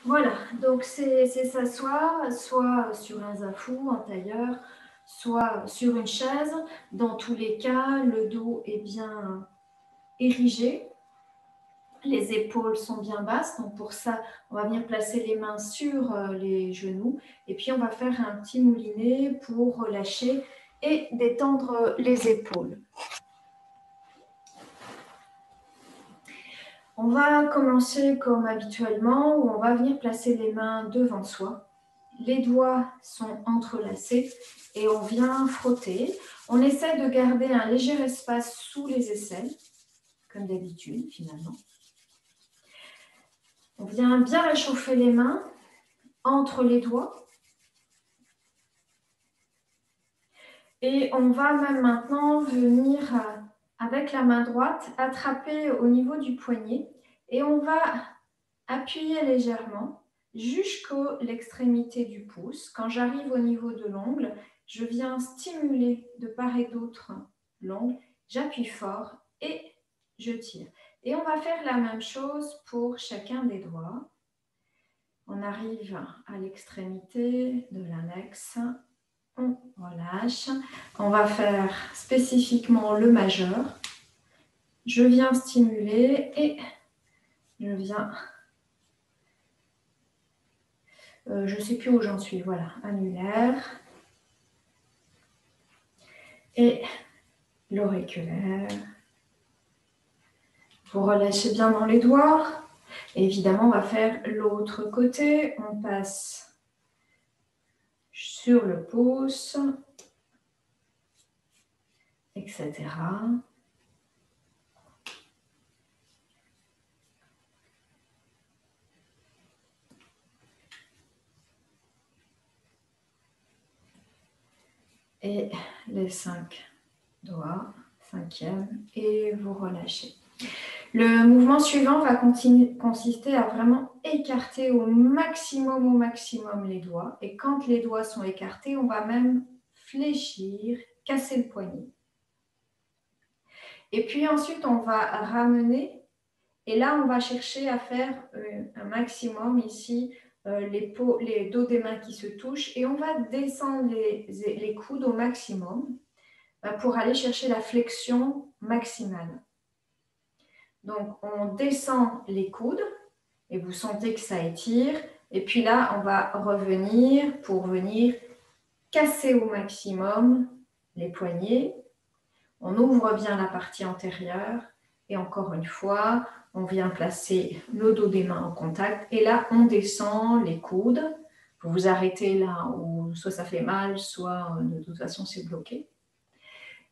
Voilà, donc c'est s'asseoir, soit sur un zafou, un tailleur, soit sur une chaise. Dans tous les cas, le dos est bien érigé, les épaules sont bien basses. Donc pour ça, on va venir placer les mains sur les genoux et puis on va faire un petit moulinet pour relâcher et détendre les épaules. On va commencer comme habituellement où on va venir placer les mains devant soi. Les doigts sont entrelacés et on vient frotter. On essaie de garder un léger espace sous les aisselles, comme d'habitude finalement. On vient bien réchauffer les mains entre les doigts. Et on va même maintenant venir avec la main droite attraper au niveau du poignet et on va appuyer légèrement jusqu'à l'extrémité du pouce. Quand j'arrive au niveau de l'ongle, je viens stimuler de part et d'autre l'ongle, j'appuie fort et je tire. Et on va faire la même chose pour chacun des doigts. On arrive à l'extrémité de l'index, on relâche. On va faire spécifiquement le majeur. Je viens stimuler et je viens... je ne sais plus où j'en suis, voilà, annulaire et l'auriculaire. Vous relâchez bien dans les doigts. Et évidemment, on va faire l'autre côté. On passe sur le pouce, etc. Et les 5 doigts, 5e, et vous relâchez. Le mouvement suivant va consister à vraiment écarter au maximum les doigts. Et quand les doigts sont écartés, on va même fléchir, casser le poignet. Et puis ensuite, on va ramener. Et là, on va chercher à faire un maximum ici, les dos des mains qui se touchent. Et on va descendre les coudes au maximum pour aller chercher la flexion maximale. Donc, on descend les coudes et vous sentez que ça étire. Et puis là, on va revenir pour venir casser au maximum les poignets. On ouvre bien la partie antérieure. Et encore une fois, on vient placer le dos des mains en contact. Et là, on descend les coudes. Vous vous arrêtez là où soit ça fait mal, soit de toute façon c'est bloqué.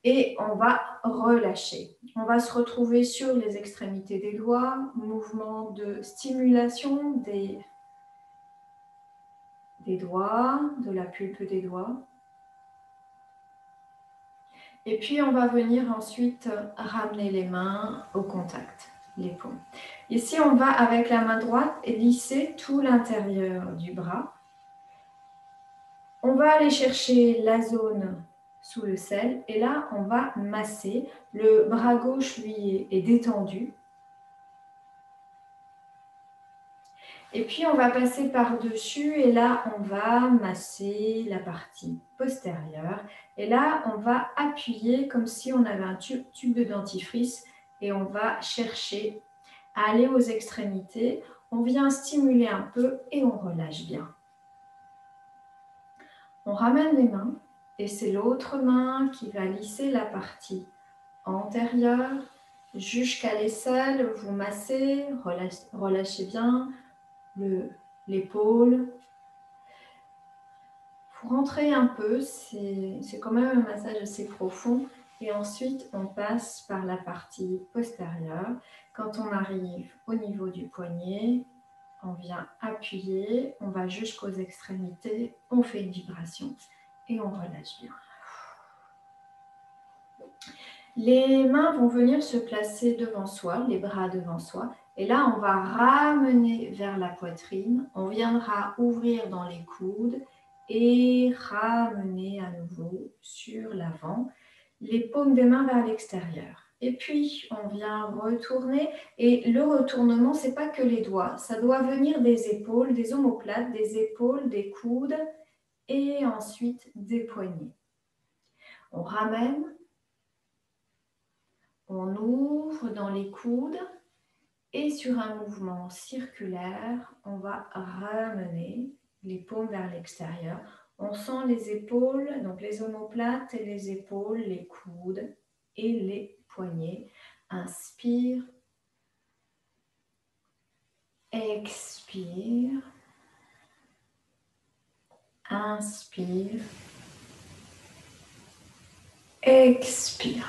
Et on va relâcher. On va se retrouver sur les extrémités des doigts, mouvement de stimulation des doigts, de la pulpe des doigts. Et puis on va venir ensuite ramener les mains au contact, les paumes. Ici, on va avec la main droite lisser tout l'intérieur du bras. On va aller chercher la zone sous le selle et là, on va masser. Le bras gauche, lui, est détendu. Et puis, on va passer par-dessus et là, on va masser la partie postérieure. Et là, on va appuyer comme si on avait un tube de dentifrice et on va chercher à aller aux extrémités. On vient stimuler un peu et on relâche bien. On ramène les mains et c'est l'autre main qui va lisser la partie antérieure jusqu'à l'aisselle. Vous massez, relâchez bien l'épaule. Vous rentrez un peu, c'est quand même un massage assez profond. Et ensuite, on passe par la partie postérieure. Quand on arrive au niveau du poignet, on vient appuyer, on va jusqu'aux extrémités, on fait une vibration et on relâche bien. Les mains vont venir se placer devant soi, les bras devant soi. Et là, on va ramener vers la poitrine. On viendra ouvrir dans les coudes et ramener à nouveau sur l'avant. Les paumes des mains vers l'extérieur. Et puis, on vient retourner. Et le retournement, ce n'est pas que les doigts. Ça doit venir des épaules, des omoplates, des épaules, des coudes et ensuite des poignets. On ramène, on ouvre dans les coudes et sur un mouvement circulaire, on va ramener les paumes vers l'extérieur. On sent les épaules, donc les omoplates et les épaules, les coudes et les poignets. Inspire. Expire. Inspire. Expire.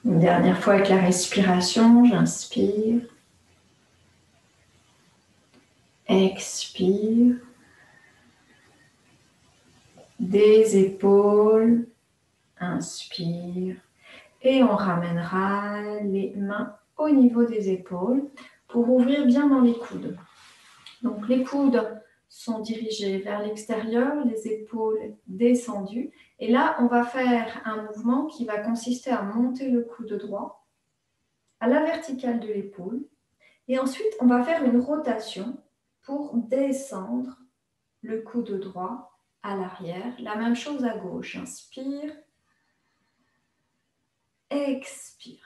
Une dernière fois avec la respiration, j'inspire. Expire. Des épaules. Inspire. Et on ramènera les mains au niveau des épaules pour ouvrir bien dans les coudes. Donc les coudes sont dirigés vers l'extérieur, les épaules descendues. Et là, on va faire un mouvement qui va consister à monter le coude droit à la verticale de l'épaule. Et ensuite, on va faire une rotation pour descendre le coude droit à l'arrière. La même chose à gauche. Inspire. Expire.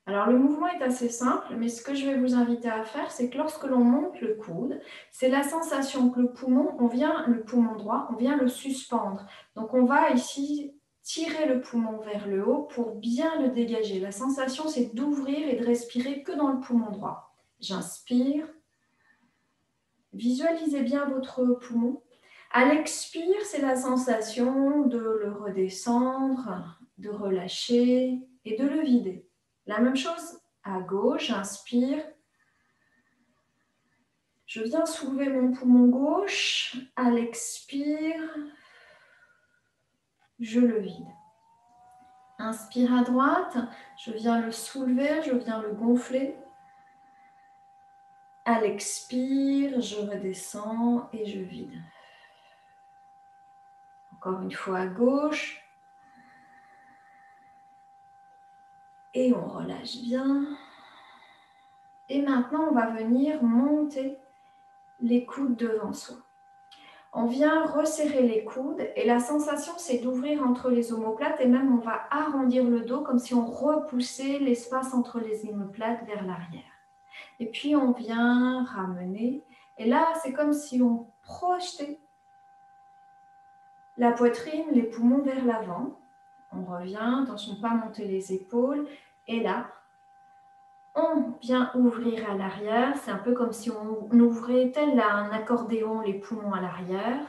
Alors, le mouvement est assez simple, mais ce que je vais vous inviter à faire, c'est que lorsque l'on monte le coude, c'est la sensation que le poumon droit, on vient le suspendre. Donc, on va ici tirer le poumon vers le haut pour bien le dégager. La sensation, c'est d'ouvrir et de respirer que dans le poumon droit. J'inspire. Visualisez bien votre poumon. À l'expire, c'est la sensation de le redescendre, de relâcher et de le vider. La même chose à gauche, j'inspire. Je viens soulever mon poumon gauche. À l'expire, je le vide. Inspire à droite, je viens le soulever, je viens le gonfler. À l'expire, je redescends et je vide. Encore une fois à gauche. Et on relâche bien. Et maintenant, on va venir monter les coudes devant soi. On vient resserrer les coudes et la sensation, c'est d'ouvrir entre les omoplates et même on va arrondir le dos comme si on repoussait l'espace entre les omoplates vers l'arrière. Et puis, on vient ramener. Et là, c'est comme si on projetait la poitrine, les poumons vers l'avant. On revient, attention, pas monter les épaules. Et là, on vient ouvrir à l'arrière. C'est un peu comme si on ouvrait tel un accordéon les poumons à l'arrière.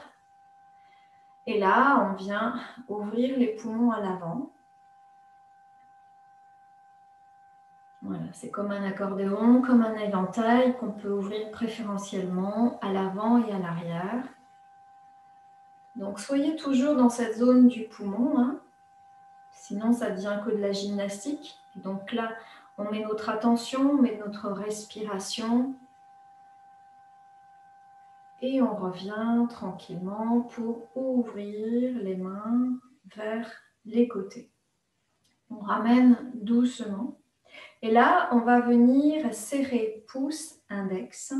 Et là, on vient ouvrir les poumons à l'avant. Voilà, c'est comme un accordéon, comme un éventail qu'on peut ouvrir préférentiellement à l'avant et à l'arrière. Donc, soyez toujours dans cette zone du poumon, hein. Sinon ça devient que de la gymnastique. Donc là, on met notre attention, on met notre respiration et on revient tranquillement pour ouvrir les mains vers les côtés. On ramène doucement. Et là, on va venir serrer pouce, index,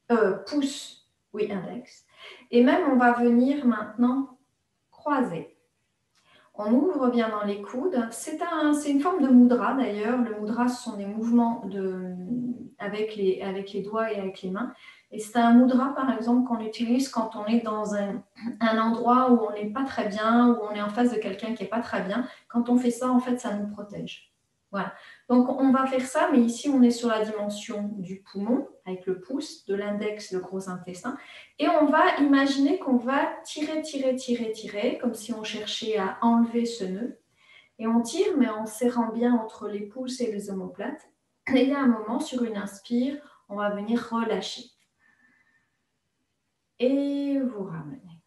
index. Et même, on va venir maintenant croiser. On ouvre bien dans les coudes. C'est une forme de mudra d'ailleurs. Le mudra, ce sont des mouvements avec les doigts et avec les mains. Et c'est un mudra, par exemple, qu'on utilise quand on est dans un endroit où on n'est pas très bien, où on est en face de quelqu'un qui n'est pas très bien. Quand on fait ça, en fait, ça nous protège. Voilà. Donc, on va faire ça, mais ici, on est sur la dimension du poumon, avec le pouce, de l'index, le gros intestin. Et on va imaginer qu'on va tirer, comme si on cherchait à enlever ce nœud. Et on tire, mais en serrant bien entre les pouces et les omoplates. Et il y a un moment, sur une inspire, on va venir relâcher. Et vous ramenez.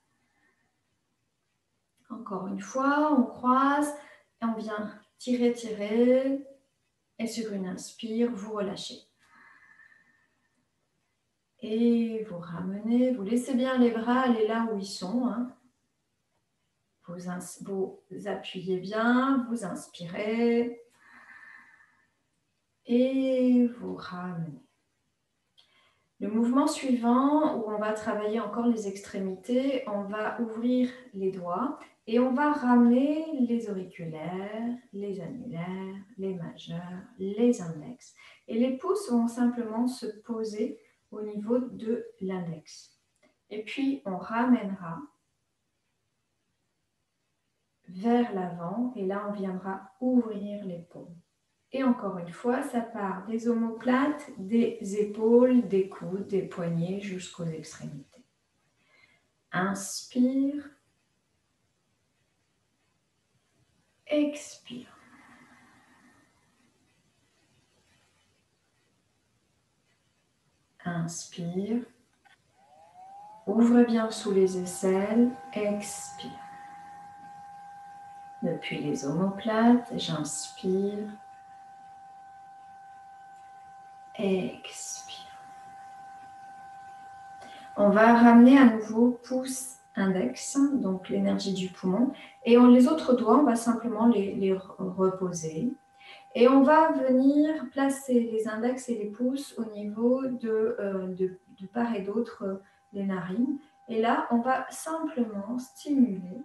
Encore une fois, on croise et on vient tirer. Et sur une inspire, vous relâchez. Et vous ramenez, vous laissez bien les bras aller là où ils sont, hein. Vous appuyez bien, vous inspirez et vous ramenez. Le mouvement suivant, où on va travailler encore les extrémités, on va ouvrir les doigts et on va ramener les auriculaires, les annulaires, les majeurs, les index. Et les pouces vont simplement se poser au niveau de l'index. Et puis, on ramènera vers l'avant et là, on viendra ouvrir les paumes. Et encore une fois, ça part des omoplates, des épaules, des coudes, des poignets jusqu'aux extrémités. Inspire. Expire. Inspire. Ouvre bien sous les aisselles. Expire. Depuis les omoplates, j'inspire. Expire. On va ramener à nouveau pouce index, donc l'énergie du poumon. Et les autres doigts, on va simplement les reposer. Et on va venir placer les index et les pouces au niveau de part et d'autre des narines. Et là, on va simplement stimuler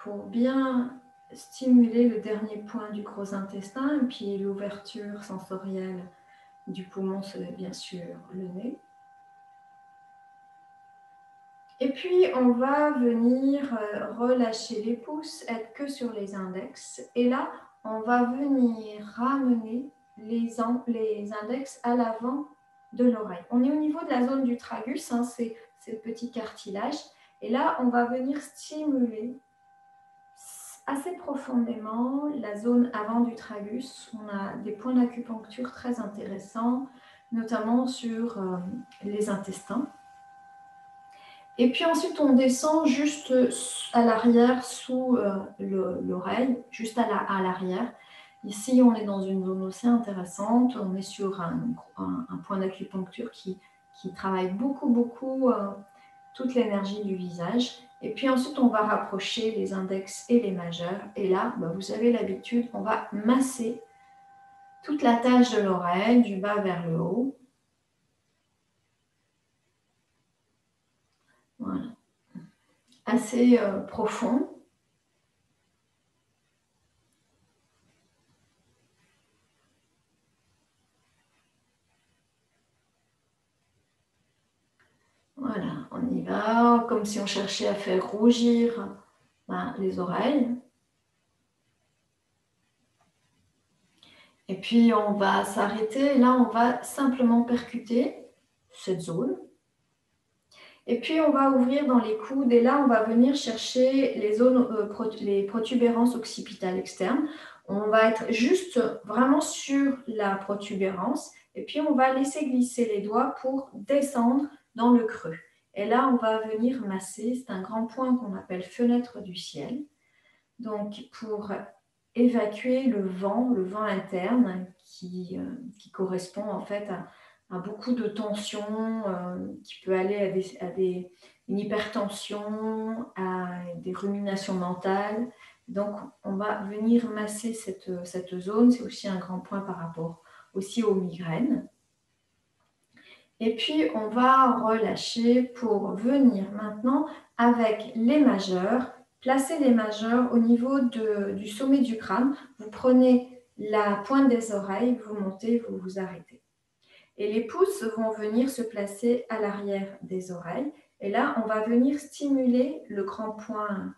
pour bien stimuler le dernier point du gros intestin et puis l'ouverture sensorielle du poumon, c'est bien sûr le nez. Et puis, on va venir relâcher les pouces, être que sur les index. Et là, on va venir ramener les index à l'avant de l'oreille. On est au niveau de la zone du tragus, hein, c'est le petit cartilage. Et là, on va venir stimuler assez profondément la zone avant du tragus. On a des points d'acupuncture très intéressants, notamment sur les intestins. Et puis ensuite, on descend juste à l'arrière, sous l'oreille, juste à l'arrière. Ici, on est dans une zone aussi intéressante. On est sur un point d'acupuncture qui travaille beaucoup toute l'énergie du visage. Et puis ensuite, on va rapprocher les index et les majeurs. Et là, vous avez l'habitude, on va masser toute la tâche de l'oreille, du bas vers le haut. Voilà. Assez profond. Voilà, on y va, comme si on cherchait à faire rougir les oreilles. Et puis, on va s'arrêter. Là, on va simplement percuter cette zone. Et puis, on va ouvrir dans les coudes. Et là, on va venir chercher les zones, les protubérances occipitales externes. On va être juste vraiment sur la protubérance. Et puis, on va laisser glisser les doigts pour descendre dans le creux. Et là, on va venir masser. C'est un grand point qu'on appelle fenêtre du ciel. Donc, pour évacuer le vent interne qui correspond en fait à beaucoup de tensions, qui peut aller à une hypertension, à des ruminations mentales. Donc, on va venir masser cette zone. C'est aussi un grand point par rapport aussi aux migraines. Et puis, on va relâcher pour venir maintenant avec les majeurs. Placez les majeurs au niveau du sommet du crâne. Vous prenez la pointe des oreilles, vous montez, vous vous arrêtez. Et les pouces vont venir se placer à l'arrière des oreilles. Et là, on va venir stimuler le grand point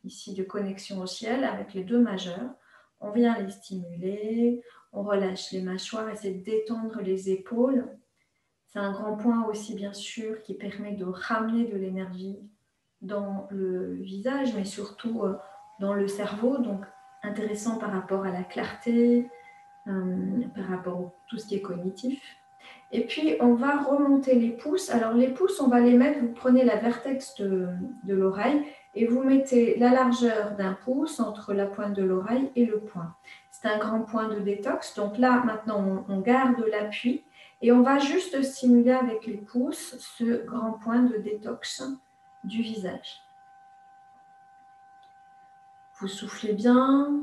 ici de connexion au ciel avec les deux majeurs. On vient les stimuler, on relâche les mâchoires, essaie de détendre les épaules. C'est un grand point aussi, bien sûr, qui permet de ramener de l'énergie dans le visage, mais surtout dans le cerveau. Donc, intéressant par rapport à la clarté, par rapport à tout ce qui est cognitif. Et puis, on va remonter les pouces. Alors, les pouces, on va les mettre, vous prenez la vertex de l'oreille et vous mettez la largeur d'un pouce entre la pointe de l'oreille et le poing. C'est un grand point de détox. Donc là, maintenant, on garde l'appui. Et on va juste stimuler avec les pouces ce grand point de détox du visage. Vous soufflez bien.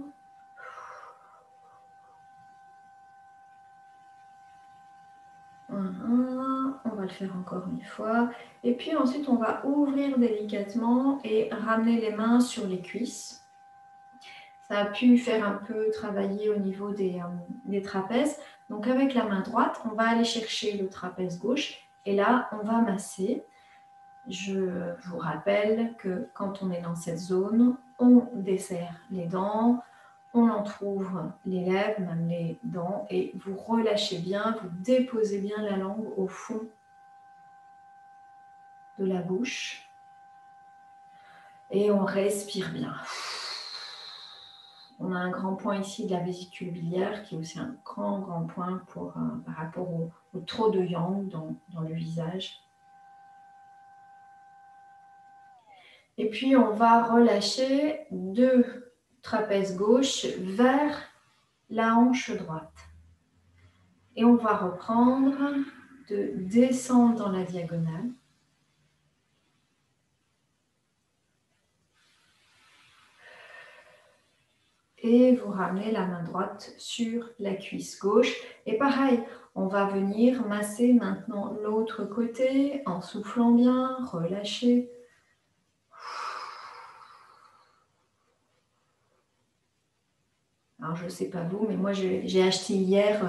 Voilà. On va le faire encore une fois. Et puis ensuite, on va ouvrir délicatement et ramener les mains sur les cuisses. Ça a pu faire un peu travailler au niveau des trapèzes. Donc avec la main droite, on va aller chercher le trapèze gauche et là, on va masser. Je vous rappelle que quand on est dans cette zone, on desserre les dents, on entrouvre les lèvres, même les dents, et vous relâchez bien, vous déposez bien la langue au fond de la bouche et on respire bien. On a un grand point ici de la vésicule biliaire qui est aussi un grand point par rapport au trop de yang dans le visage. Et puis on va relâcher deux trapèzes gauche vers la hanche droite. Et on va reprendre de descendre dans la diagonale. Et vous ramenez la main droite sur la cuisse gauche. Et pareil, on va venir masser maintenant l'autre côté en soufflant bien, relâcher. Alors je ne sais pas vous, mais moi j'ai acheté hier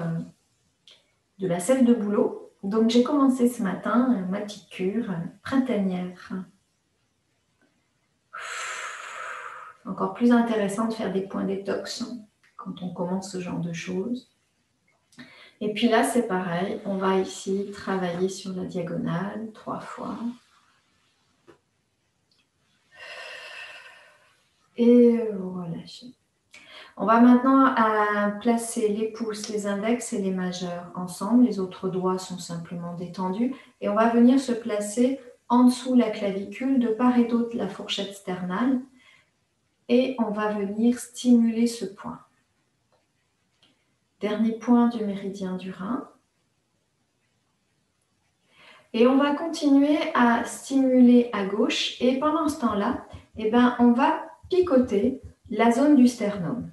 de la sève de bouleau. Donc j'ai commencé ce matin ma petite cure printanière. Encore plus intéressant de faire des points détox quand on commence ce genre de choses. Et puis là, c'est pareil. On va ici travailler sur la diagonale 3 fois. Et relâcher. On va maintenant placer les pouces, les index et les majeurs ensemble. Les autres doigts sont simplement détendus. Et on va venir se placer en dessous la clavicule, de part et d'autre la fourchette sternale. Et on va venir stimuler ce point. Dernier point du méridien du rein. Et on va continuer à stimuler à gauche. Et pendant ce temps-là, on va picoter la zone du sternum.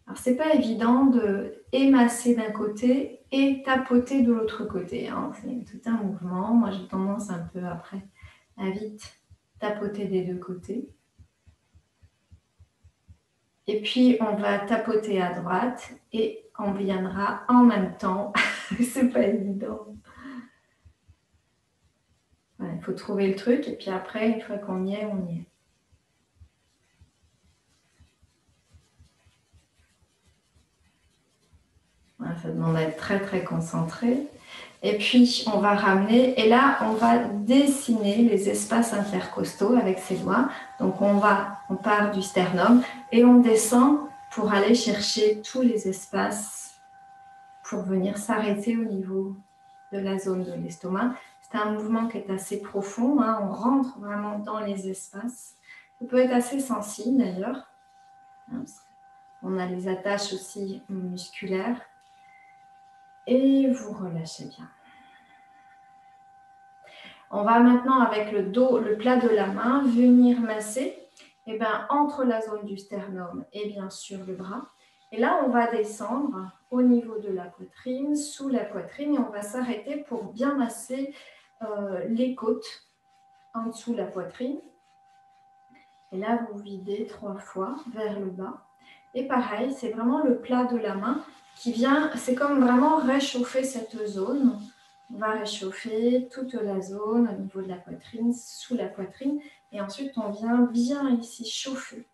Alors, ce n'est pas évident de émasser d'un côté et tapoter de l'autre côté. Hein. C'est tout un mouvement. Moi, j'ai tendance un peu après à vite tapoter des deux côtés. Et puis, on va tapoter à droite et on viendra en même temps. C'est pas évident. Voilà, il faut trouver le truc et puis après, une fois qu'on y est, on y est. Voilà, ça demande d'être très concentré. Et puis, on va ramener et là, on va dessiner les espaces intercostaux avec ses doigts. Donc, on part du sternum et on descend pour aller chercher tous les espaces pour venir s'arrêter au niveau de la zone de l'estomac. C'est un mouvement qui est assez profond. Hein. On rentre vraiment dans les espaces. Ça peut être assez sensible d'ailleurs. On a les attaches aussi musculaires. Et vous relâchez bien. On va maintenant, avec le dos, le plat de la main, venir masser entre la zone du sternum et bien sûr le bras. Et là, on va descendre au niveau de la poitrine, sous la poitrine, et on va s'arrêter pour bien masser les côtes en dessous de la poitrine. Et là, vous videz 3 fois vers le bas. Et pareil, c'est vraiment le plat de la main qui vient, c'est comme vraiment réchauffer cette zone. On va réchauffer toute la zone au niveau de la poitrine, sous la poitrine. Et ensuite, on vient bien ici chauffer.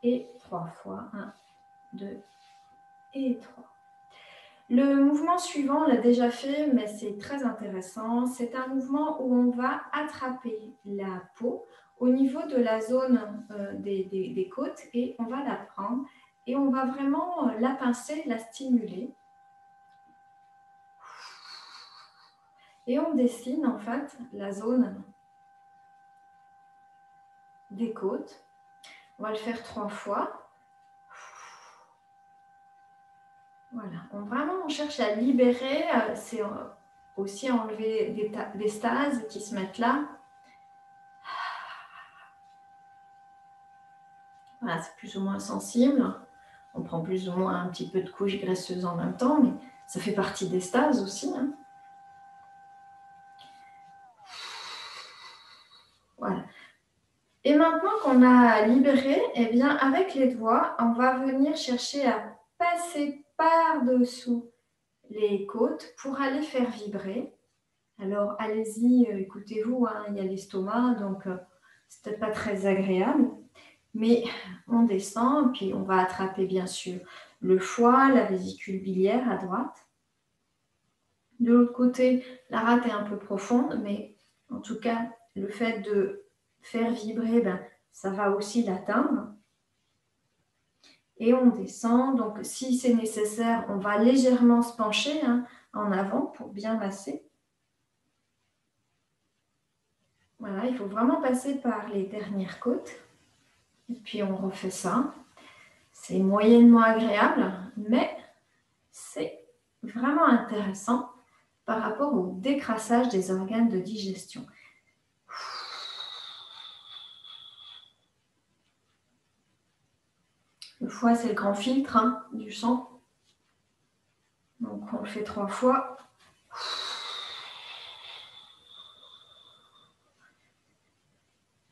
Et 3 fois. 1, 2 et 3. Le mouvement suivant, on l'a déjà fait, mais c'est très intéressant. C'est un mouvement où on va attraper la peau au niveau de la zone des côtes et on va la prendre et on va vraiment la pincer, la stimuler. Et on dessine en fait la zone des côtes. On va le faire 3 fois. Voilà, vraiment on cherche à libérer, c'est aussi enlever des stases qui se mettent là. Voilà, c'est plus ou moins sensible. On prend plus ou moins un petit peu de couche graisseuse en même temps, mais ça fait partie des stases aussi. Hein. Voilà. Et maintenant qu'on a libéré, eh bien, avec les doigts, on va venir chercher à passer par-dessous les côtes pour aller faire vibrer. Alors, allez-y, écoutez-vous, hein, il y a l'estomac, donc c'est peut-être pas très agréable. Mais on descend, puis on va attraper bien sûr le foie, la vésicule biliaire à droite. De l'autre côté, la rate est un peu profonde, mais en tout cas, le fait de faire vibrer, ben, ça va aussi l'atteindre. Et on descend, donc si c'est nécessaire, on va légèrement se pencher en avant pour bien masser. Voilà, il faut vraiment passer par les dernières côtes. Et puis on refait ça. C'est moyennement agréable, mais c'est vraiment intéressant par rapport au décrassage des organes de digestion. Le foie, c'est le grand filtre du sang. Donc on le fait 3 fois.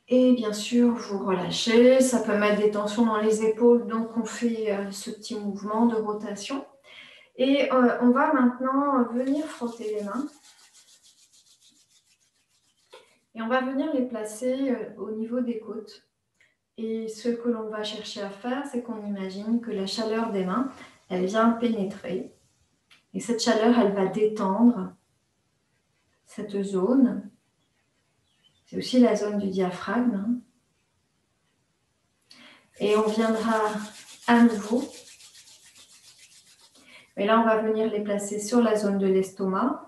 Et bien sûr, vous relâchez. Ça peut mettre des tensions dans les épaules, donc on fait ce petit mouvement de rotation. Et on va maintenant venir frotter les mains. Et on va venir les placer au niveau des côtes. Et ce que l'on va chercher à faire, c'est qu'on imagine que la chaleur des mains, elle vient pénétrer. Et cette chaleur, elle va détendre cette zone. C'est aussi la zone du diaphragme. Et on viendra à nouveau. Et là, on va venir les placer sur la zone de l'estomac.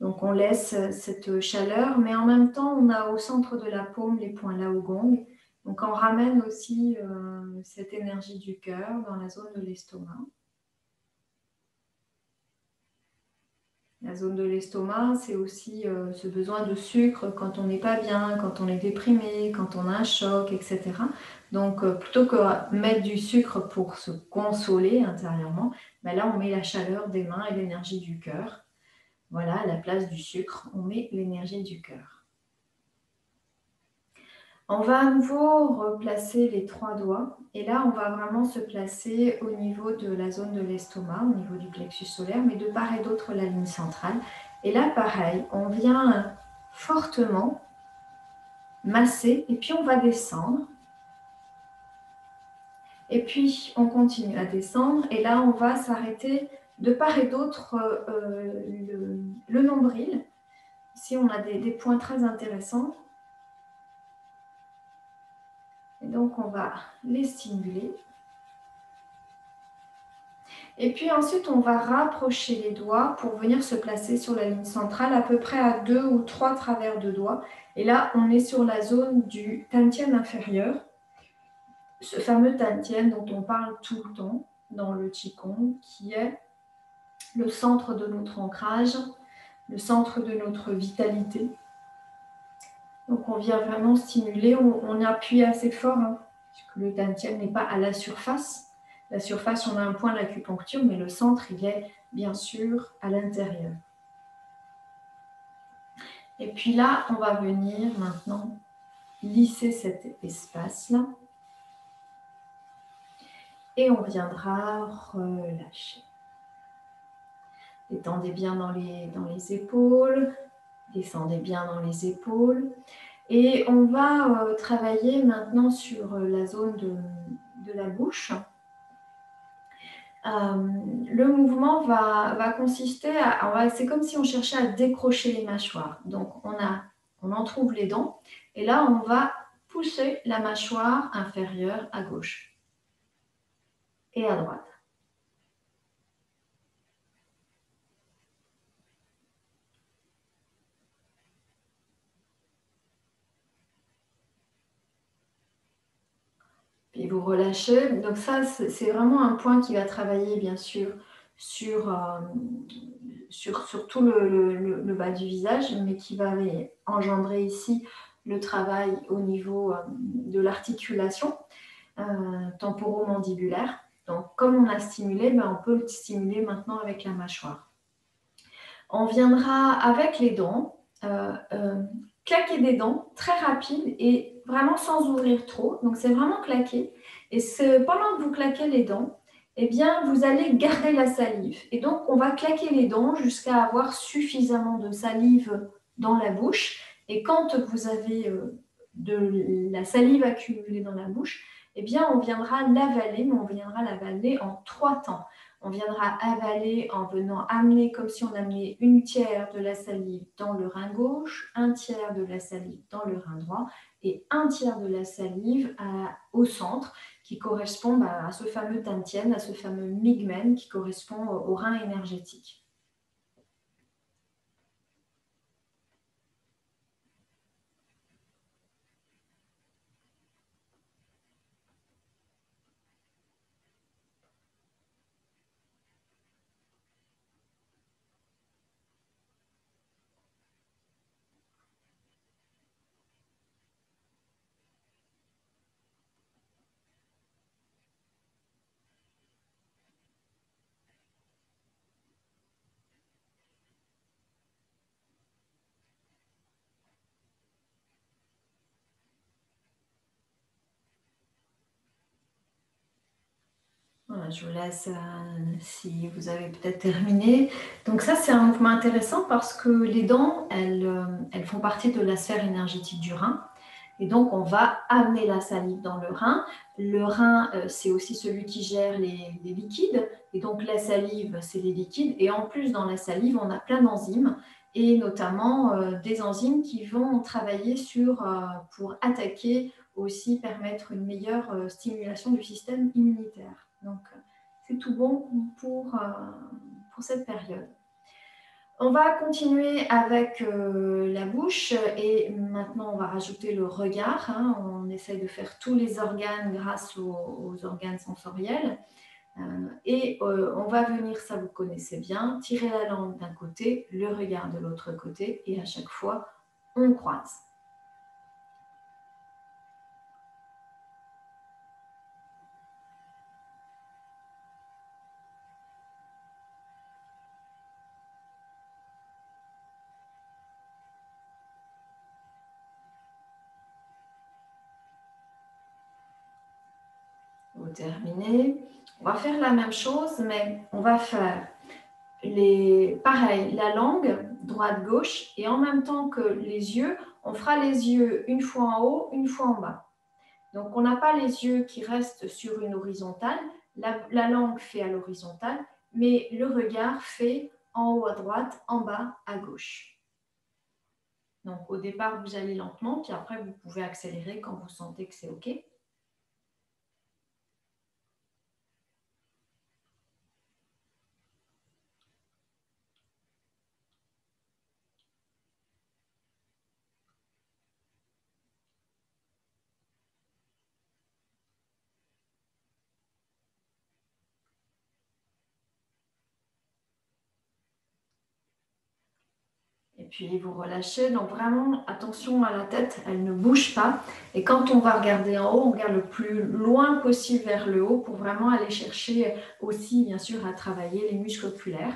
Donc, on laisse cette chaleur, mais en même temps, on a au centre de la paume les points Laogong. Donc, on ramène aussi cette énergie du cœur dans la zone de l'estomac. La zone de l'estomac, c'est aussi ce besoin de sucre quand on n'est pas bien, quand on est déprimé, quand on a un choc, etc. Donc, plutôt que mettre du sucre pour se consoler intérieurement, ben là, on met la chaleur des mains et l'énergie du cœur. Voilà, à la place du sucre, on met l'énergie du cœur. On va à nouveau replacer les 3 doigts. Et là, on va vraiment se placer au niveau de la zone de l'estomac, au niveau du plexus solaire, mais de part et d'autre la ligne centrale. Et là, pareil, on vient fortement masser et puis on va descendre. Et puis, on continue à descendre. Et là, on va s'arrêter de part et d'autre le nombril. Ici, on a des points très intéressants. Et donc, on va les stimuler. Et puis ensuite, on va rapprocher les doigts pour venir se placer sur la ligne centrale, à peu près à 2 ou 3 travers de doigts. Et là, on est sur la zone du Tantien inférieur, ce fameux Tantien dont on parle tout le temps dans le Qigong, qui est le centre de notre ancrage, le centre de notre vitalité. Donc, on vient vraiment stimuler, on appuie assez fort, puisque le Tantien n'est pas à la surface. La surface, on a un point d'acupuncture, mais le centre, il est bien sûr à l'intérieur. Et puis là, on va venir maintenant lisser cet espace-là. Et on viendra relâcher. Détendez bien dans les épaules, descendez bien dans les épaules. Et on va travailler maintenant sur la zone de la bouche. Le mouvement va consister c'est comme si on cherchait à décrocher les mâchoires. Donc, on entrouvre les dents et là, on va pousser la mâchoire inférieure à gauche et à droite. Puis vous relâchez. Donc ça, c'est vraiment un point qui va travailler, bien sûr, sur tout le bas du visage, mais qui va engendrer ici le travail au niveau de l'articulation temporomandibulaire. Donc, comme on a stimulé, ben, on peut le stimuler maintenant avec la mâchoire. On viendra avec les dents, claquer des dents très rapides et vraiment sans ouvrir trop. Donc, c'est vraiment claquer. Et pendant que vous claquez les dents, eh bien, vous allez garder la salive. Et donc, on va claquer les dents jusqu'à avoir suffisamment de salive dans la bouche. Et quand vous avez de la salive accumulée dans la bouche, eh bien, on viendra l'avaler, mais on viendra l'avaler en 3 temps. On viendra avaler en venant amener, comme si on amenait 1/3 de la salive dans le rein gauche, 1/3 de la salive dans le rein droit et 1/3 de la salive au centre, qui correspond à ce fameux tantien, à ce fameux migmen qui correspond au rein énergétique. Voilà, je vous laisse si vous avez peut-être terminé. Donc ça, c'est un mouvement intéressant parce que les dents, elles font partie de la sphère énergétique du rein. Et donc, on va amener la salive dans le rein. Le rein, c'est aussi celui qui gère les liquides. Et donc, la salive, c'est les liquides. Et en plus, dans la salive, on a plein d'enzymes, et notamment des enzymes qui vont travailler pour attaquer, aussi permettre une meilleure stimulation du système immunitaire. Donc, c'est tout bon pour cette période. On va continuer avec la bouche et maintenant on va rajouter le regard. On essaye de faire tous les organes grâce aux organes sensoriels. Et on va venir, ça vous connaissez bien, tirer la langue d'un côté, le regard de l'autre côté et à chaque fois on croise. Vous terminez. On va faire la même chose, mais on va faire pareil, la langue, droite-gauche, et en même temps que les yeux, on fera les yeux une fois en haut, une fois en bas. Donc, on n'a pas les yeux qui restent sur une horizontale, la langue fait à l'horizontale, mais le regard fait en haut à droite, en bas à gauche. Donc, au départ, vous allez lentement, puis après, vous pouvez accélérer quand vous sentez que c'est OK. Et puis vous relâchez, donc vraiment attention à la tête, elle ne bouge pas. Et quand on va regarder en haut, on regarde le plus loin possible vers le haut pour vraiment aller chercher aussi, bien sûr, à travailler les muscles oculaires.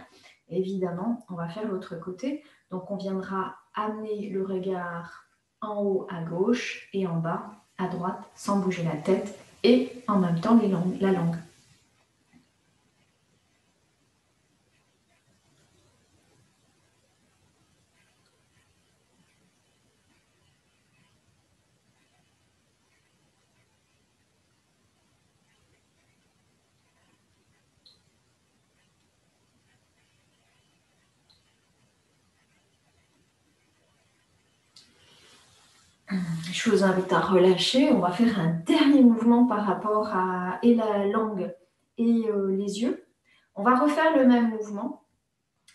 Évidemment, on va faire l'autre côté. Donc on viendra amener le regard en haut à gauche et en bas à droite sans bouger la tête et en même temps la langue. Je vous invite à relâcher. On va faire un dernier mouvement par rapport à et la langue et les yeux. On va refaire le même mouvement,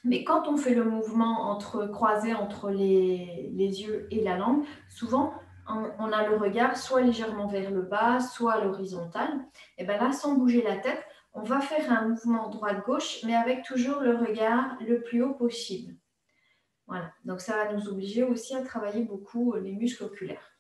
mais quand on fait le mouvement croisé entre les yeux et la langue, souvent on a le regard soit légèrement vers le bas, soit à l'horizontale. Et bien là, sans bouger la tête, on va faire un mouvement droite-gauche, mais avec toujours le regard le plus haut possible. Voilà, donc ça va nous obliger aussi à travailler beaucoup les muscles oculaires.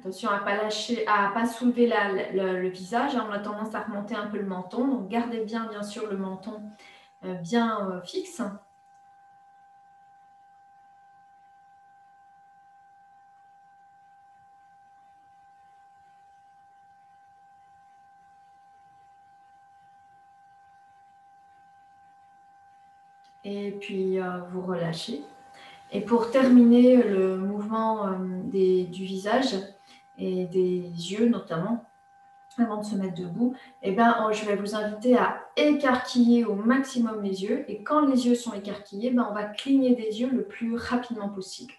Attention à ne pas lâcher, à pas soulever le visage. On a tendance à remonter un peu le menton. Donc gardez bien sûr le menton bien fixe. Et puis vous relâchez. Et pour terminer le mouvement du visage et des yeux notamment, avant de se mettre debout, eh ben, je vais vous inviter à écarquiller au maximum les yeux. Et quand les yeux sont écarquillés, ben, on va cligner des yeux le plus rapidement possible.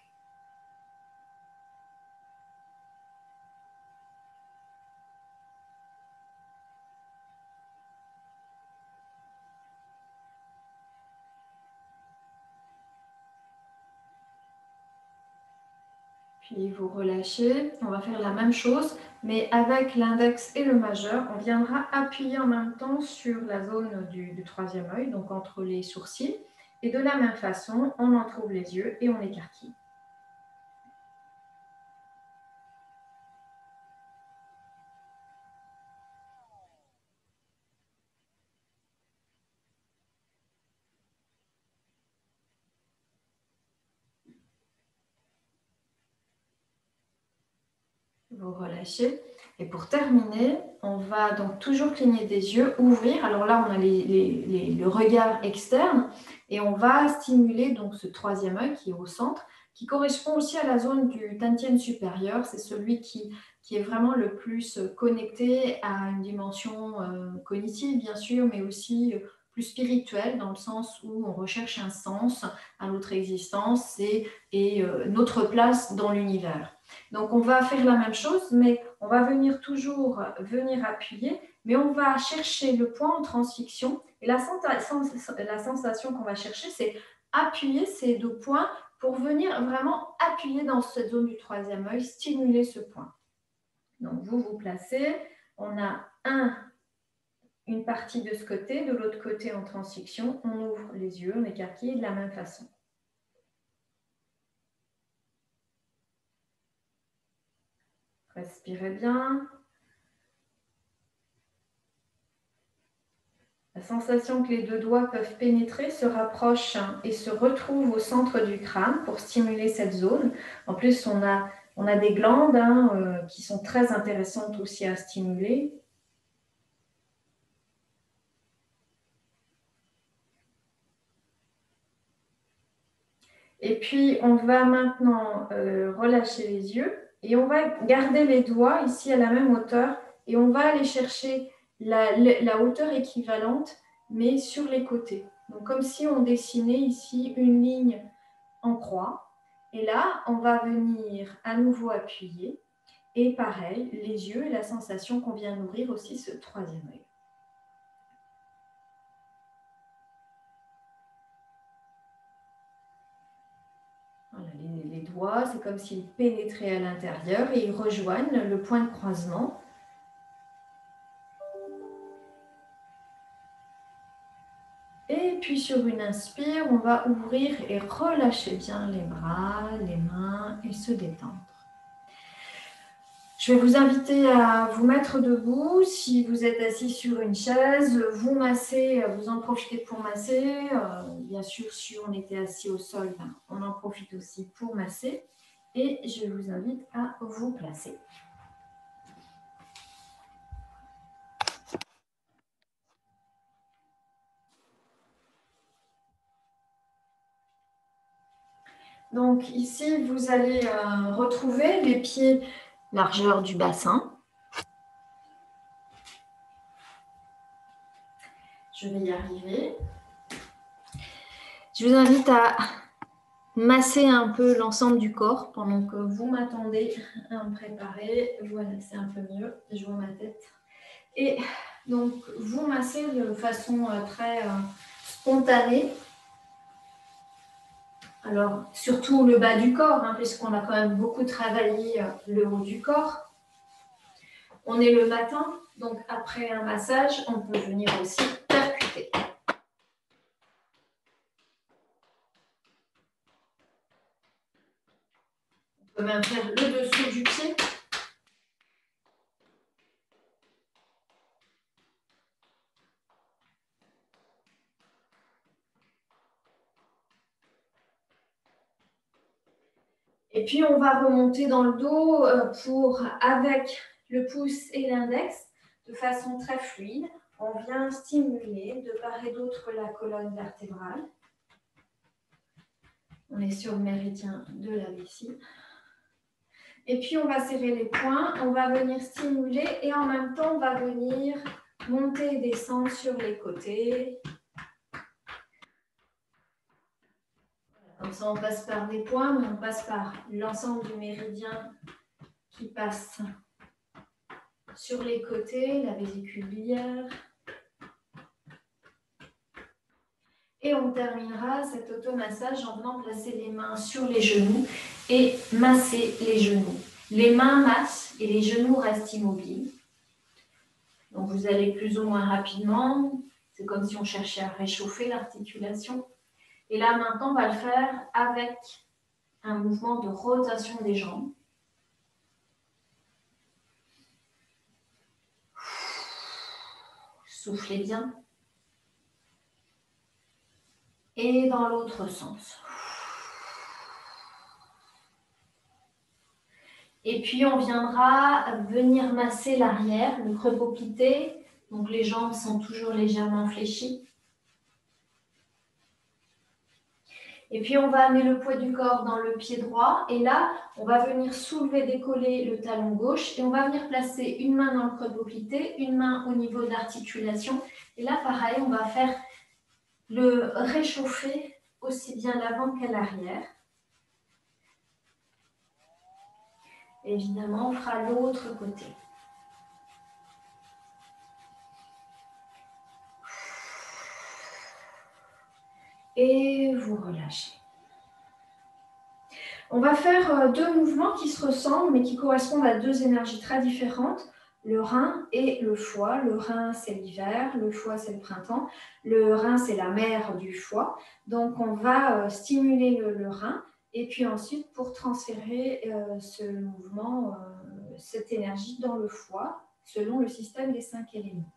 Puis vous relâchez. On va faire la même chose, mais avec l'index et le majeur, on viendra appuyer en même temps sur la zone du troisième œil, donc entre les sourcils. Et de la même façon, on entrouvre les yeux et on écarquille. Vous relâchez. Et pour terminer, on va donc toujours cligner des yeux, ouvrir. Alors là, on a le regard externe et on va stimuler donc ce troisième œil qui est au centre, qui correspond aussi à la zone du dantian supérieur. C'est celui qui est vraiment le plus connecté à une dimension cognitive, bien sûr, mais aussi plus spirituelle, dans le sens où on recherche un sens à notre existence et notre place dans l'univers. Donc, on va faire la même chose, mais on va toujours venir appuyer, mais on va chercher le point en transfixion. Et la sensation qu'on va chercher, c'est appuyer ces deux points pour venir vraiment appuyer dans cette zone du troisième œil, stimuler ce point. Donc, vous vous placez. On a une partie de ce côté, de l'autre côté en transfixion. On ouvre les yeux, on écarquille de la même façon. Respirez bien. La sensation que les deux doigts peuvent pénétrer se rapproche et se retrouve au centre du crâne pour stimuler cette zone. En plus, on a des glandes qui sont très intéressantes aussi à stimuler. Et puis, on va maintenant relâcher les yeux et on va garder les doigts ici à la même hauteur et on va aller chercher la hauteur équivalente, mais sur les côtés. Donc, comme si on dessinait ici une ligne en croix. Et là, on va venir à nouveau appuyer. Et pareil, les yeux et la sensation qu'on vient d'ouvrir aussi ce troisième œil. Voilà, les doigts, c'est comme s'ils pénétraient à l'intérieur et ils rejoignent le point de croisement. Et puis sur une inspire, on va ouvrir et relâcher bien les bras, les mains et se détendre. Je vais vous inviter à vous mettre debout. Si vous êtes assis sur une chaise, vous massez, vous en profitez pour masser. Bien sûr, si on était assis au sol, on en profite aussi pour masser. Et je vous invite à vous placer. Donc ici, vous allez retrouver les pieds largeur du bassin. Je vais y arriver. Je vous invite à masser un peu l'ensemble du corps pendant que vous m'attendez à me préparer. Voilà, c'est un peu mieux. Je vois ma tête. Et donc, vous massez de façon très spontanée. Alors, surtout le bas du corps, hein, puisqu'on a quand même beaucoup travaillé le haut du corps. On est le matin, donc après un massage, on peut venir aussi percuter. On peut même faire le dessous du pied. Et puis, on va remonter dans le dos avec le pouce et l'index, de façon très fluide. On vient stimuler de part et d'autre la colonne vertébrale. On est sur le méridien de la vessie. Et puis, on va serrer les poings, on va venir stimuler et en même temps, on va venir monter et descendre sur les côtés. Comme ça, on passe par des points, mais on passe par l'ensemble du méridien qui passe sur les côtés, la vésicule biliaire. Et on terminera cet automassage en venant placer les mains sur les genoux et masser les genoux. Les mains massent et les genoux restent immobiles. Donc vous allez plus ou moins rapidement. C'est comme si on cherchait à réchauffer l'articulation. Et là, maintenant, on va le faire avec un mouvement de rotation des jambes. Soufflez bien. Et dans l'autre sens. Et puis, on viendra venir masser l'arrière, le creux poplité. Donc, les jambes sont toujours légèrement fléchies. Et puis, on va amener le poids du corps dans le pied droit. Et là, on va venir soulever, décoller le talon gauche. Et on va venir placer une main dans le creux poplité, une main au niveau de l'articulation. Et là, pareil, on va faire le réchauffer aussi bien l'avant qu'à l'arrière. Évidemment, on fera l'autre côté. Et vous relâchez. On va faire deux mouvements qui se ressemblent, mais qui correspondent à deux énergies très différentes. Le rein et le foie. Le rein, c'est l'hiver, le foie, c'est le printemps. Le rein, c'est la mère du foie. Donc, on va stimuler le rein. Et puis ensuite, pour transférer ce mouvement, cette énergie dans le foie, selon le système des 5 éléments.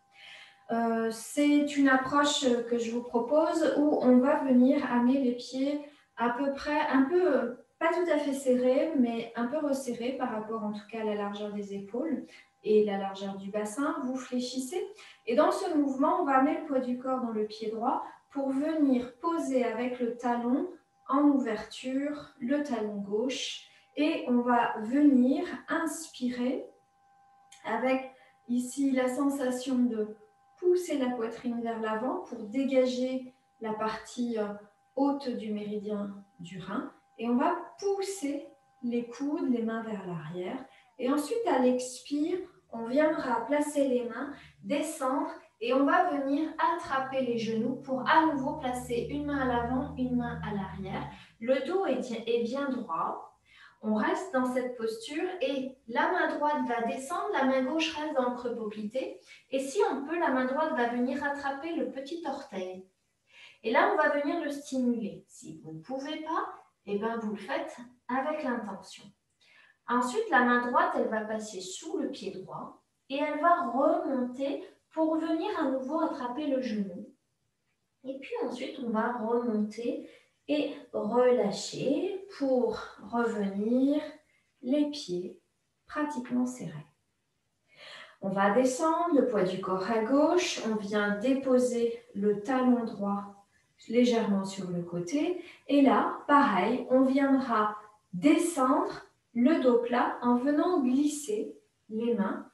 C'est une approche que je vous propose où on va venir amener les pieds à peu près, un peu, pas tout à fait serrés, mais un peu resserrés par rapport en tout cas à la largeur des épaules et la largeur du bassin. Vous fléchissez et dans ce mouvement, on va amener le poids du corps dans le pied droit pour venir poser avec le talon en ouverture, le talon gauche, et on va venir inspirer avec ici la sensation de pousser la poitrine vers l'avant pour dégager la partie haute du méridien du rein. Et on va pousser les coudes, les mains vers l'arrière. Et ensuite, à l'expire, on viendra placer les mains, descendre et on va venir attraper les genoux pour à nouveau placer une main à l'avant, une main à l'arrière. Le dos est bien droit. On reste dans cette posture et la main droite va descendre, la main gauche reste dans le creux poplité. Et si on peut, la main droite va venir attraper le petit orteil. Et là, on va venir le stimuler. Si vous ne pouvez pas, eh bien, vous le faites avec l'intention. Ensuite, la main droite, elle va passer sous le pied droit et elle va remonter pour venir à nouveau attraper le genou. Et puis ensuite, on va remonter et relâcher pour revenir les pieds pratiquement serrés. On va descendre, le poids du corps à gauche, on vient déposer le talon droit légèrement sur le côté et là, pareil, on viendra descendre le dos plat en venant glisser les mains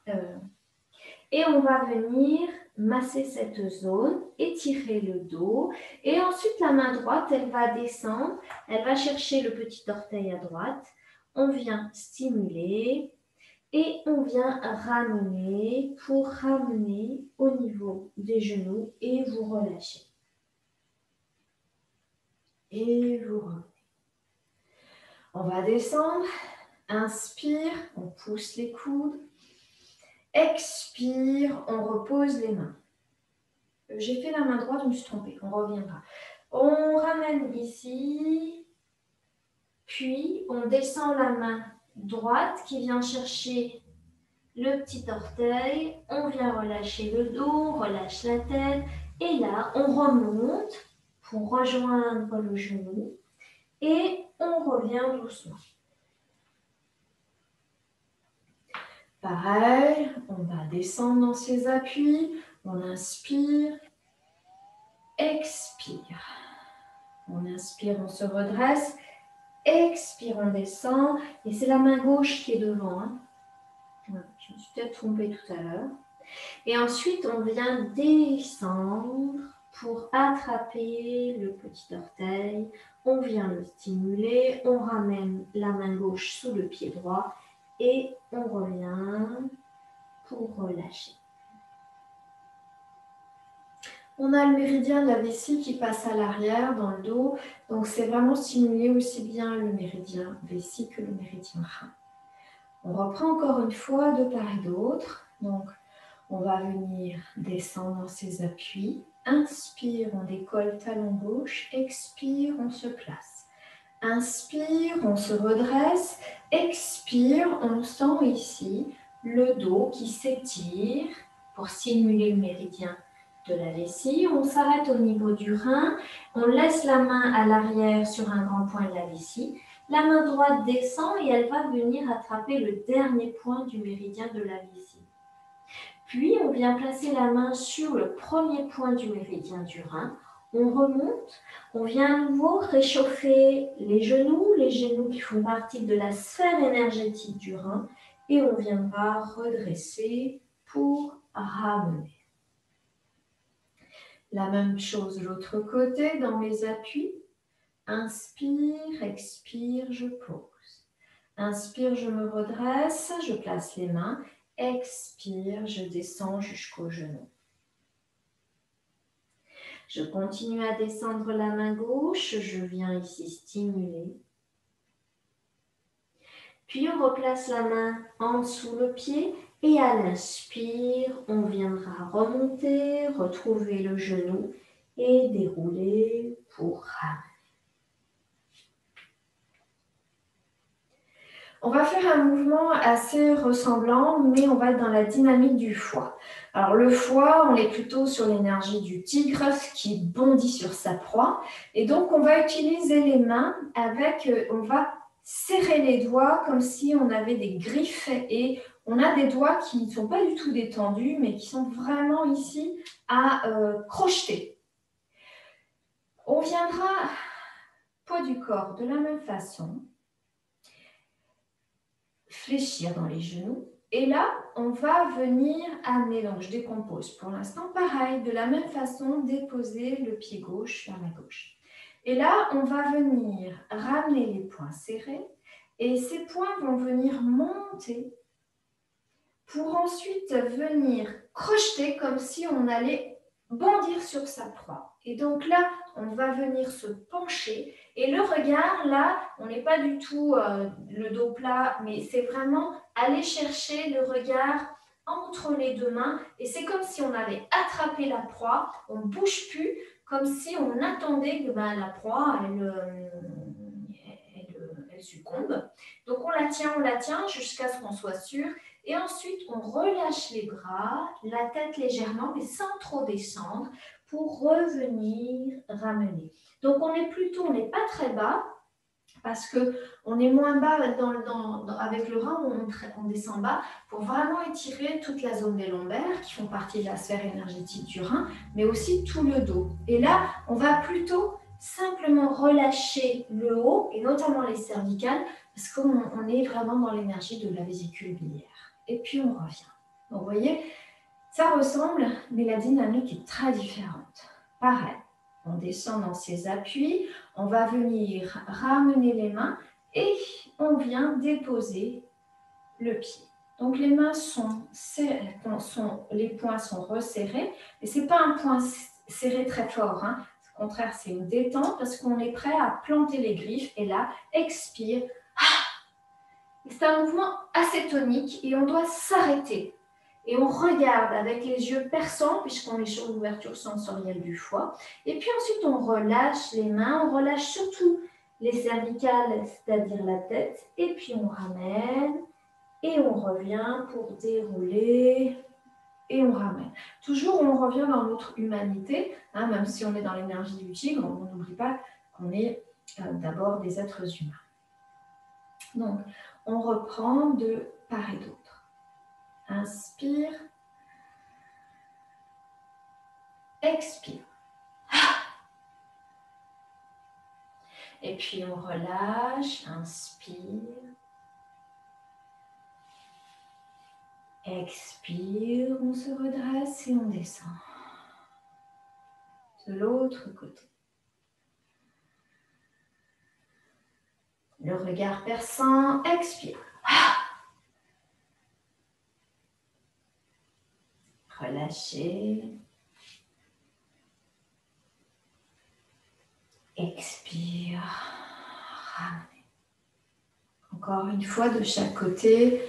et on va venir masser cette zone, étirer le dos. Et ensuite, la main droite, elle va descendre. Elle va chercher le petit orteil à droite. On vient stimuler et on vient ramener pour ramener au niveau des genoux et vous relâchez. Et vous revenez. On va descendre. Inspire, on pousse les coudes. Expire, on repose les mains. J'ai fait la main droite, je me suis trompée, on reviendra. On ramène ici, puis on descend la main droite qui vient chercher le petit orteil, on vient relâcher le dos, on relâche la tête, et là on remonte pour rejoindre le genou et on revient doucement. Pareil, on va descendre dans ses appuis, on inspire, expire. On inspire, on se redresse, expire, on descend, et c'est la main gauche qui est devant. Hein. Voilà, je me suis peut-être trompée tout à l'heure. Et ensuite, on vient descendre pour attraper le petit orteil. On vient le stimuler, on ramène la main gauche sous le pied droit et on revient pour relâcher. On a le méridien de la vessie qui passe à l'arrière, dans le dos. Donc, c'est vraiment stimuler aussi bien le méridien vessie que le méridien rein. On reprend encore une fois de part et d'autre. Donc, on va venir descendre dans ses appuis. Inspire, on décolle talon gauche. Expire, on se place. Inspire, on se redresse. Expire, on sent ici le dos qui s'étire pour stimuler le méridien de la vessie. On s'arrête au niveau du rein. On laisse la main à l'arrière sur un grand point de la vessie. La main droite descend et elle va venir attraper le dernier point du méridien de la vessie. Puis, on vient placer la main sur le premier point du méridien du rein. On remonte, on vient à nouveau réchauffer les genoux qui font partie de la sphère énergétique du rein. Et on viendra redresser pour ramener. La même chose de l'autre côté, dans mes appuis. Inspire, expire, je pose. Inspire, je me redresse, je place les mains. Expire, je descends jusqu'au genou. Je continue à descendre la main gauche, je viens ici stimuler. Puis on replace la main en dessous le pied et à l'inspire, on viendra remonter, retrouver le genou et dérouler pour ramener. On va faire un mouvement assez ressemblant, mais on va être dans la dynamique du foie. Alors le foie, on est plutôt sur l'énergie du tigre qui bondit sur sa proie. Et donc on va utiliser les mains on va serrer les doigts comme si on avait des griffes et on a des doigts qui ne sont pas du tout détendus, mais qui sont vraiment ici à crocheter. On viendra poids du corps de la même façon. Fléchir dans les genoux. Et là, on va venir amener, donc je décompose pour l'instant, pareil, de la même façon, déposer le pied gauche vers la gauche. Et là, on va venir ramener les poings serrés et ces poings vont venir monter pour ensuite venir crocheter comme si on allait bondir sur sa proie. Et donc là, on va venir se pencher et le regard, là, on n'est pas du tout le dos plat, mais c'est vraiment aller chercher le regard entre les deux mains et c'est comme si on avait attrapé la proie, on ne bouge plus, comme si on attendait que la proie, elle succombe. Donc on la tient jusqu'à ce qu'on soit sûr. Et ensuite, on relâche les bras, la tête légèrement, mais sans trop descendre, pour revenir ramener. Donc, on n'est pas très bas, parce qu'on est moins bas avec le rein, on descend bas, pour vraiment étirer toute la zone des lombaires, qui font partie de la sphère énergétique du rein, mais aussi tout le dos. Et là, on va plutôt simplement relâcher le haut, et notamment les cervicales, parce qu'on est vraiment dans l'énergie de la vésicule biliaire. Et puis on revient. Donc vous voyez, Ça ressemble, mais la dynamique est très différente. Pareil, on descend dans ses appuis, on va venir ramener les mains et on vient déposer le pied. Donc les mains sont serrées, les poings sont resserrés, mais ce n'est pas un point serré très fort. Hein. Au contraire, c'est une détente parce qu'on est prêt à planter les griffes et là, expire. C'est un mouvement assez tonique et on doit s'arrêter. Et on regarde avec les yeux perçants, puisqu'on est sur l'ouverture sensorielle du foie. Et puis ensuite, on relâche les mains, on relâche surtout les cervicales, c'est-à-dire la tête. Et puis on ramène et on revient pour dérouler et on ramène. Toujours, on revient dans notre humanité, hein, même si on est dans l'énergie du tigre, on n'oublie pas qu'on est d'abord des êtres humains. Donc, on reprend de part et d'autre. Inspire. Expire. Et puis on relâche. Inspire. Expire. On se redresse et on descend. De l'autre côté. Le regard perçant. Expire. Relâchez. Expire. Ramenez. Encore une fois de chaque côté.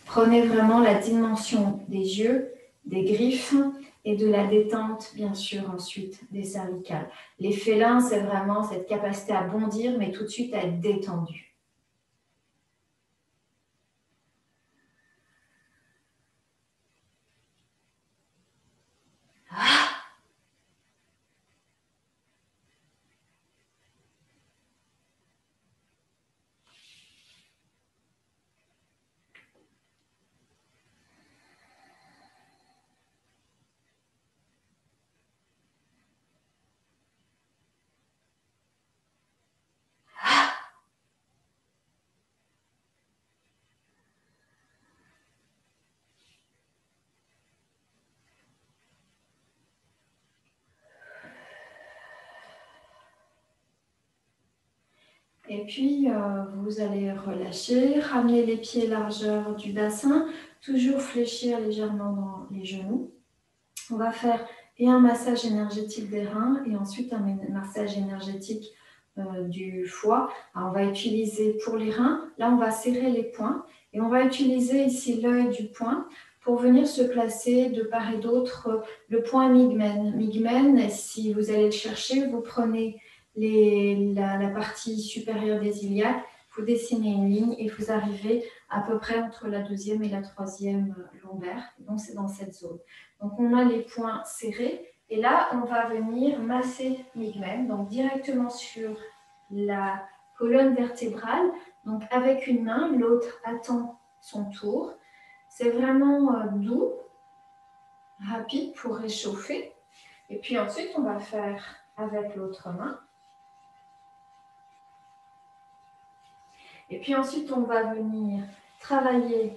Prenez vraiment la dimension des yeux, des griffes et de la détente, bien sûr, ensuite des cervicales. Les félins, c'est vraiment cette capacité à bondir, mais tout de suite à être détendu. Et puis, vous allez relâcher, ramener les pieds largeur du bassin, toujours fléchir légèrement dans les genoux. On va faire et un massage énergétique des reins et ensuite un massage énergétique du foie. Alors, on va utiliser pour les reins, là on va serrer les poings et on va utiliser ici l'œil du poing pour venir se placer de part et d'autre le point Migmen. Migmen, si vous allez le chercher, vous prenez la partie supérieure des iliaques, vous dessinez une ligne et vous arrivez à peu près entre la deuxième et la troisième lombaire. Donc c'est dans cette zone. Donc on a les poings serrés et là on va venir masser Migmen, donc directement sur la colonne vertébrale. Donc avec une main, l'autre attend son tour. C'est vraiment doux, rapide pour réchauffer. Et puis ensuite on va faire avec l'autre main. Et puis ensuite, on va venir travailler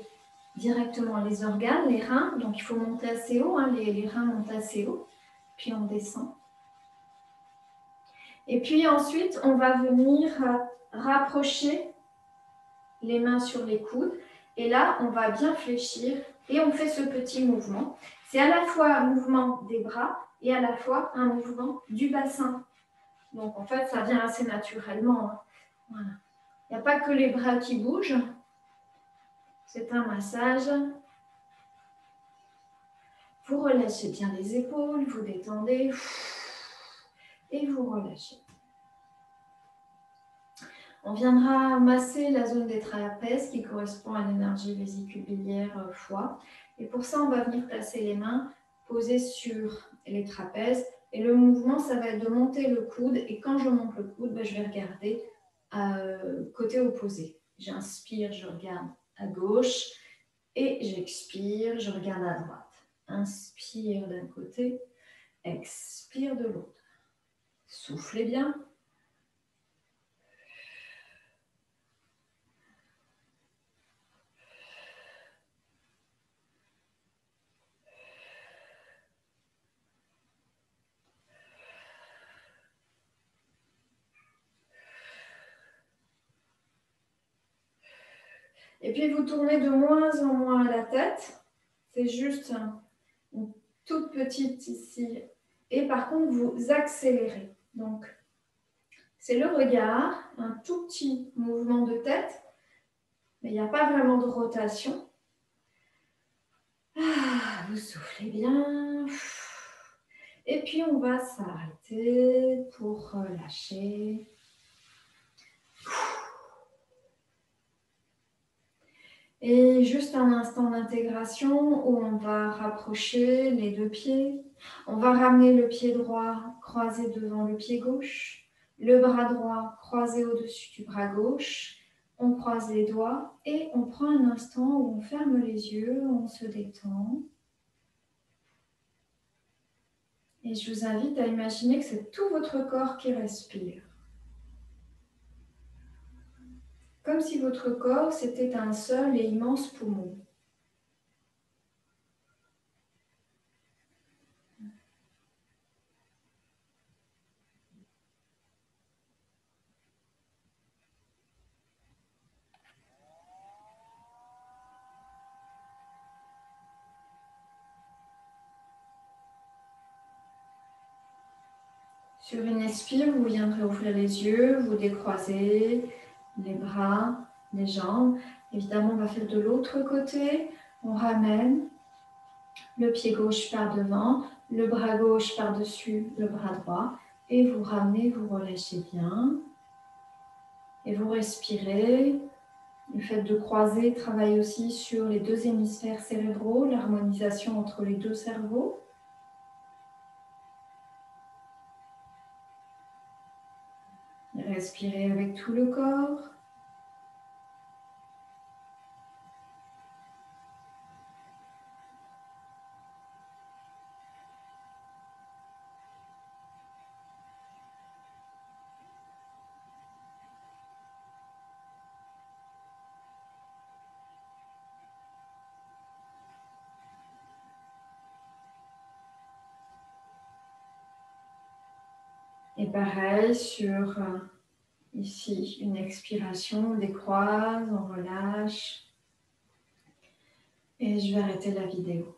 directement les organes, les reins. Donc, il faut monter assez haut, hein, les reins montent assez haut. Puis, on descend. Et puis ensuite, on va venir rapprocher les mains sur les coudes. Et là, on va bien fléchir et on fait ce petit mouvement. C'est à la fois un mouvement des bras et à la fois un mouvement du bassin. Donc, en fait, ça vient assez naturellement. Hein. Voilà. Il n'y a pas que les bras qui bougent. C'est un massage. Vous relâchez bien les épaules, vous détendez et vous relâchez. On viendra masser la zone des trapèzes qui correspond à l'énergie vésicule-biliaire foie. Et pour ça, on va venir placer les mains posées sur les trapèzes. Et le mouvement, ça va être de monter le coude. Et quand je monte le coude, je vais regarder côté opposé. J'inspire, je regarde à gauche. Et j'expire, je regarde à droite. Inspire d'un côté, expire de l'autre. Soufflez bien. Et puis vous tournez de moins en moins la tête. C'est juste une toute petite ici. Et par contre, vous accélérez. Donc, c'est le regard, un tout petit mouvement de tête, mais il n'y a pas vraiment de rotation. Ah, vous soufflez bien. Et puis, on va s'arrêter pour relâcher. Et juste un instant d'intégration où on va rapprocher les deux pieds. On va ramener le pied droit croisé devant le pied gauche, le bras droit croisé au-dessus du bras gauche. On croise les doigts et on prend un instant où on ferme les yeux, on se détend. Et je vous invite à imaginer que c'est tout votre corps qui respire. Comme si votre corps, c'était un seul et immense poumon. Sur une expire, vous viendrez ouvrir les yeux, vous décroisez les bras, les jambes. Évidemment, on va faire de l'autre côté. On ramène le pied gauche par devant, le bras gauche par-dessus le bras droit. Et vous ramenez, vous relâchez bien. Et vous respirez. Le fait de croiser travaille aussi sur les deux hémisphères cérébraux, l'harmonisation entre les deux cerveaux. Respirez avec tout le corps. Et pareil sur ici une expiration, on décroise, on relâche. Et je vais arrêter la vidéo.